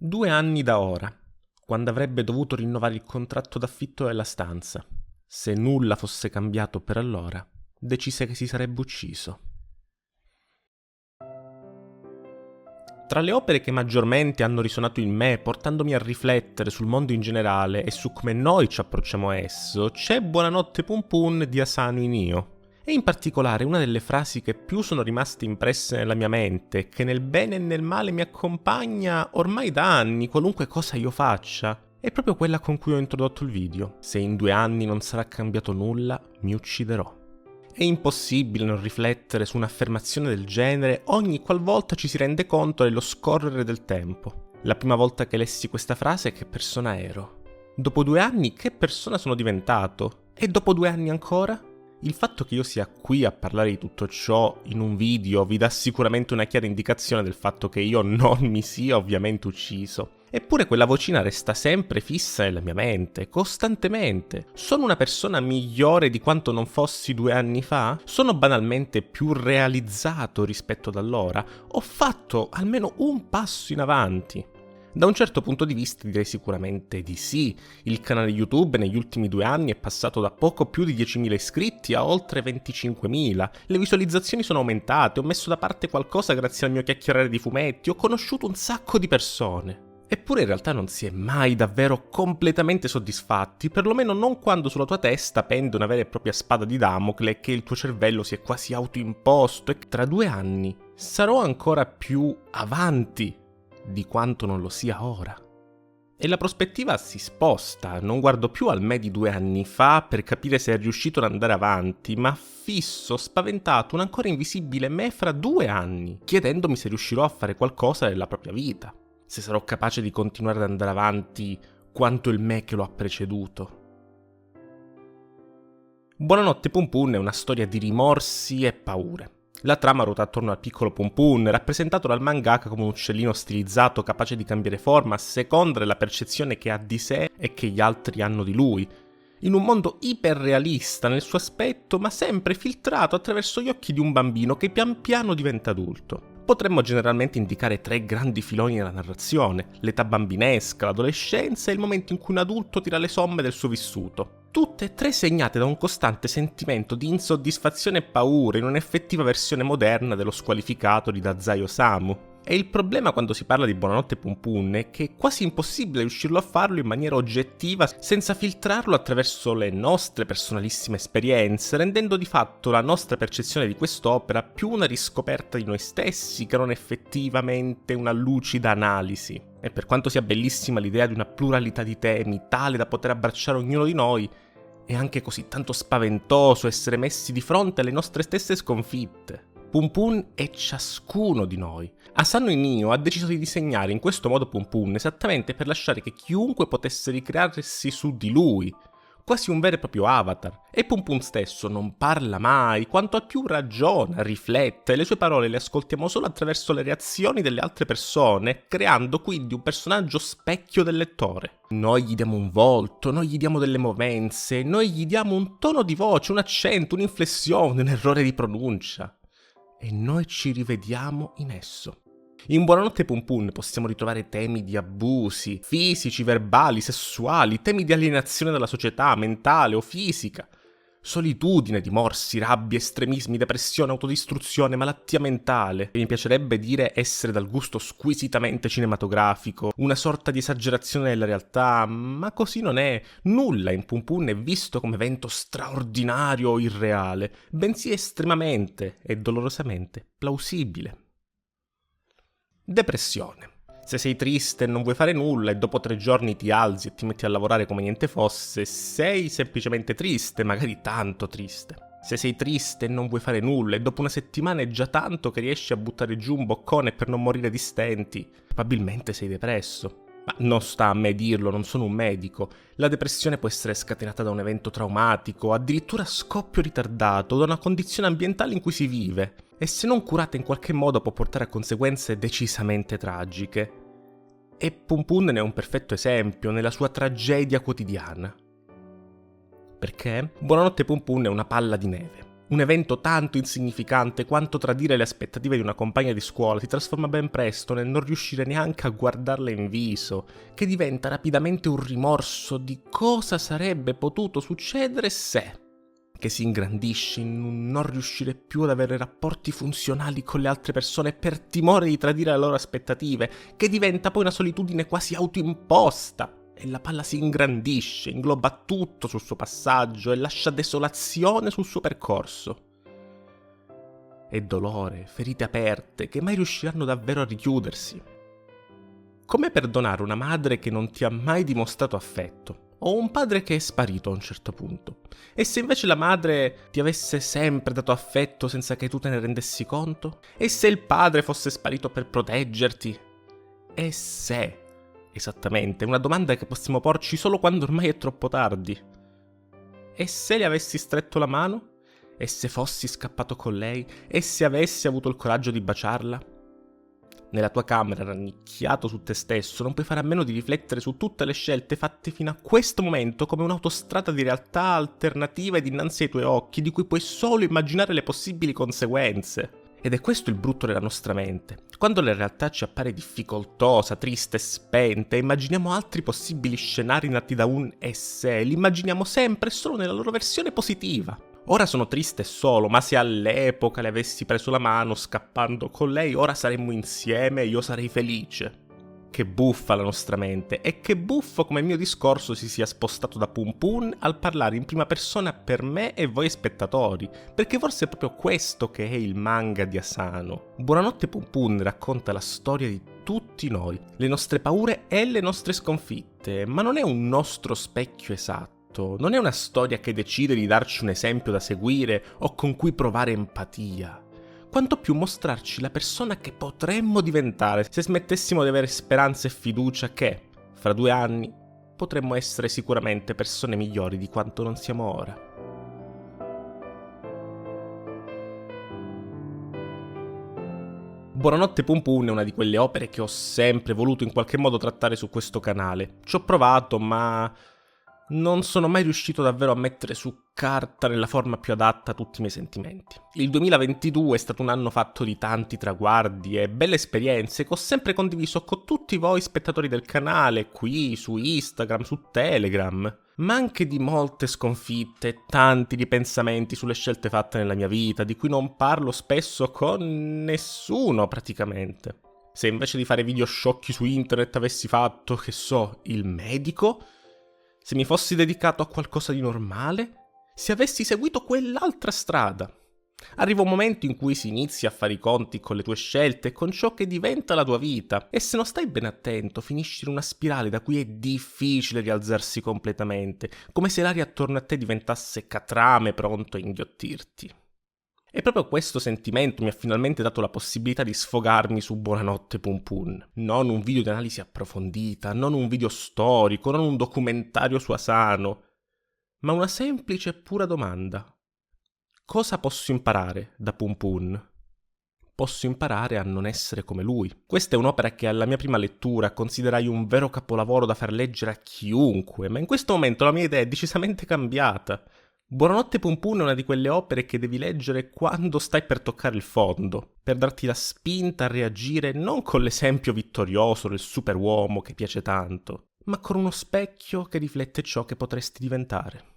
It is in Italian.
2 anni da ora, quando avrebbe dovuto rinnovare il contratto d'affitto della stanza. Se nulla fosse cambiato per allora, decise che si sarebbe ucciso. Tra le opere che maggiormente hanno risuonato in me, portandomi a riflettere sul mondo in generale e su come noi ci approcciamo a esso, c'è Buonanotte Pum Pum di Asano Inio. E in particolare una delle frasi che più sono rimaste impresse nella mia mente e che nel bene e nel male mi accompagna ormai da anni, qualunque cosa io faccia, è proprio quella con cui ho introdotto il video. Se in 2 anni non sarà cambiato nulla, mi ucciderò. È impossibile non riflettere su un'affermazione del genere ogni qualvolta ci si rende conto dello scorrere del tempo. La prima volta che lessi questa frase, che persona ero? Dopo 2 anni, che persona sono diventato? E dopo 2 anni ancora? Il fatto che io sia qui a parlare di tutto ciò in un video vi dà sicuramente una chiara indicazione del fatto che io non mi sia ovviamente ucciso. Eppure quella vocina resta sempre fissa nella mia mente, costantemente. Sono una persona migliore di quanto non fossi 2 anni fa? Sono banalmente più realizzato rispetto ad allora? Ho fatto almeno un passo in avanti? Da un certo punto di vista direi sicuramente di sì. Il canale YouTube negli ultimi 2 anni è passato da poco più di 10.000 iscritti a oltre 25.000. Le visualizzazioni sono aumentate, ho messo da parte qualcosa grazie al mio chiacchierare di fumetti, ho conosciuto un sacco di persone. Eppure in realtà non si è mai davvero completamente soddisfatti, perlomeno non quando sulla tua testa pende una vera e propria spada di Damocle che il tuo cervello si è quasi autoimposto e tra 2 anni sarò ancora più avanti di quanto non lo sia ora. E la prospettiva si sposta, non guardo più al me di 2 anni fa per capire se è riuscito ad andare avanti, ma fisso, spaventato, un ancora invisibile me fra 2 anni, chiedendomi se riuscirò a fare qualcosa nella propria vita, se sarò capace di continuare ad andare avanti quanto il me che lo ha preceduto. Buonanotte Pum Pum è una storia di rimorsi e paure. La trama ruota attorno al piccolo Pum Pum, rappresentato dal mangaka come un uccellino stilizzato capace di cambiare forma a seconda della percezione che ha di sé e che gli altri hanno di lui. In un mondo iperrealista nel suo aspetto, ma sempre filtrato attraverso gli occhi di un bambino che pian piano diventa adulto. Potremmo generalmente indicare 3 grandi filoni nella narrazione: l'età bambinesca, l'adolescenza e il momento in cui un adulto tira le somme del suo vissuto. Tutte e 3 segnate da un costante sentimento di insoddisfazione e paura in un'effettiva versione moderna dello squalificato di Dazai Osamu. E il problema quando si parla di Buonanotte Pum Pum è che è quasi impossibile riuscirlo a farlo in maniera oggettiva senza filtrarlo attraverso le nostre personalissime esperienze, rendendo di fatto la nostra percezione di quest'opera più una riscoperta di noi stessi che non effettivamente una lucida analisi. E per quanto sia bellissima l'idea di una pluralità di temi tale da poter abbracciare ognuno di noi, è anche così tanto spaventoso essere messi di fronte alle nostre stesse sconfitte. Pum Pum è ciascuno di noi. Asano Inio ha deciso di disegnare in questo modo Pum Pum esattamente per lasciare che chiunque potesse ricrearsi su di lui, quasi un vero e proprio avatar. E Pum Pum stesso non parla mai, quanto al più ragiona, riflette, e le sue parole le ascoltiamo solo attraverso le reazioni delle altre persone, creando quindi un personaggio specchio del lettore. Noi gli diamo un volto, noi gli diamo delle movenze, noi gli diamo un tono di voce, un accento, un'inflessione, un errore di pronuncia. E noi ci rivediamo in esso. In Buonanotte Pum Pum possiamo ritrovare temi di abusi fisici, verbali, sessuali, temi di alienazione dalla società, mentale o fisica, solitudine, dimorsi, rabbia, estremismi, depressione, autodistruzione, malattia mentale. E mi piacerebbe dire essere dal gusto squisitamente cinematografico, una sorta di esagerazione della realtà, ma così non è. Nulla in Pum Pum è visto come evento straordinario o irreale, bensì estremamente e dolorosamente plausibile. Depressione. Se sei triste e non vuoi fare nulla e dopo 3 giorni ti alzi e ti metti a lavorare come niente fosse, sei semplicemente triste, magari tanto triste. Se sei triste e non vuoi fare nulla e dopo una settimana è già tanto che riesci a buttare giù un boccone per non morire di stenti, probabilmente sei depresso. Ma non sta a me dirlo, non sono un medico. La depressione può essere scatenata da un evento traumatico, addirittura scoppio ritardato, da una condizione ambientale in cui si vive. E se non curata in qualche modo può portare a conseguenze decisamente tragiche. E Pum Pum ne è un perfetto esempio nella sua tragedia quotidiana. Perché? Buonanotte Pum Pum è una palla di neve. Un evento tanto insignificante quanto tradire le aspettative di una compagna di scuola si trasforma ben presto nel non riuscire neanche a guardarla in viso, che diventa rapidamente un rimorso di cosa sarebbe potuto succedere se, che si ingrandisce in un non riuscire più ad avere rapporti funzionali con le altre persone per timore di tradire le loro aspettative, che diventa poi una solitudine quasi autoimposta. E la palla si ingrandisce, ingloba tutto sul suo passaggio e lascia desolazione sul suo percorso. E dolore, ferite aperte che mai riusciranno davvero a richiudersi. Come perdonare una madre che non ti ha mai dimostrato affetto? O un padre che è sparito a un certo punto? E se invece la madre ti avesse sempre dato affetto senza che tu te ne rendessi conto? E se il padre fosse sparito per proteggerti? E se... Esattamente, una domanda che possiamo porci solo quando ormai è troppo tardi. E se le avessi stretto la mano? E se fossi scappato con lei? E se avessi avuto il coraggio di baciarla? Nella tua camera, rannicchiato su te stesso, non puoi fare a meno di riflettere su tutte le scelte fatte fino a questo momento come un'autostrada di realtà alternative dinanzi ai tuoi occhi, di cui puoi solo immaginare le possibili conseguenze. Ed è questo il brutto della nostra mente. Quando la realtà ci appare difficoltosa, triste e spenta, immaginiamo altri possibili scenari nati da un e se, li immaginiamo sempre e solo nella loro versione positiva. Ora sono triste e solo, ma se all'epoca le avessi preso la mano scappando con lei, ora saremmo insieme e io sarei felice. Che buffa la nostra mente, e che buffo come il mio discorso si sia spostato da Pum Pum al parlare in prima persona per me e voi spettatori, perché forse è proprio questo che è il manga di Asano. Buonanotte Pum Pum racconta la storia di tutti noi, le nostre paure e le nostre sconfitte, ma non è un nostro specchio esatto, non è una storia che decide di darci un esempio da seguire o con cui provare empatia. Quanto più mostrarci la persona che potremmo diventare se smettessimo di avere speranza e fiducia che, fra 2 anni, potremmo essere sicuramente persone migliori di quanto non siamo ora. Buonanotte Pum Pum è una di quelle opere che ho sempre voluto in qualche modo trattare su questo canale. Ci ho provato, ma non sono mai riuscito davvero a mettere su carta nella forma più adatta a tutti i miei sentimenti. Il 2022 è stato un anno fatto di tanti traguardi e belle esperienze che ho sempre condiviso con tutti voi spettatori del canale, qui, su Instagram, su Telegram, ma anche di molte sconfitte e tanti ripensamenti sulle scelte fatte nella mia vita, di cui non parlo spesso con nessuno praticamente. Se invece di fare video sciocchi su internet avessi fatto, che so, il medico, se mi fossi dedicato a qualcosa di normale, se avessi seguito quell'altra strada. Arriva un momento in cui si inizia a fare i conti con le tue scelte e con ciò che diventa la tua vita, e se non stai ben attento finisci in una spirale da cui è difficile rialzarsi completamente, come se l'aria attorno a te diventasse catrame pronto a inghiottirti. E proprio questo sentimento mi ha finalmente dato la possibilità di sfogarmi su Buonanotte Pum Pum. Non un video di analisi approfondita, non un video storico, non un documentario su Asano, ma una semplice e pura domanda. Cosa posso imparare da Pum Pum? Posso imparare a non essere come lui. Questa è un'opera che alla mia prima lettura considerai un vero capolavoro da far leggere a chiunque, ma in questo momento la mia idea è decisamente cambiata. Buonanotte Pum Pum è una di quelle opere che devi leggere quando stai per toccare il fondo, per darti la spinta a reagire non con l'esempio vittorioso del superuomo che piace tanto, ma con uno specchio che riflette ciò che potresti diventare.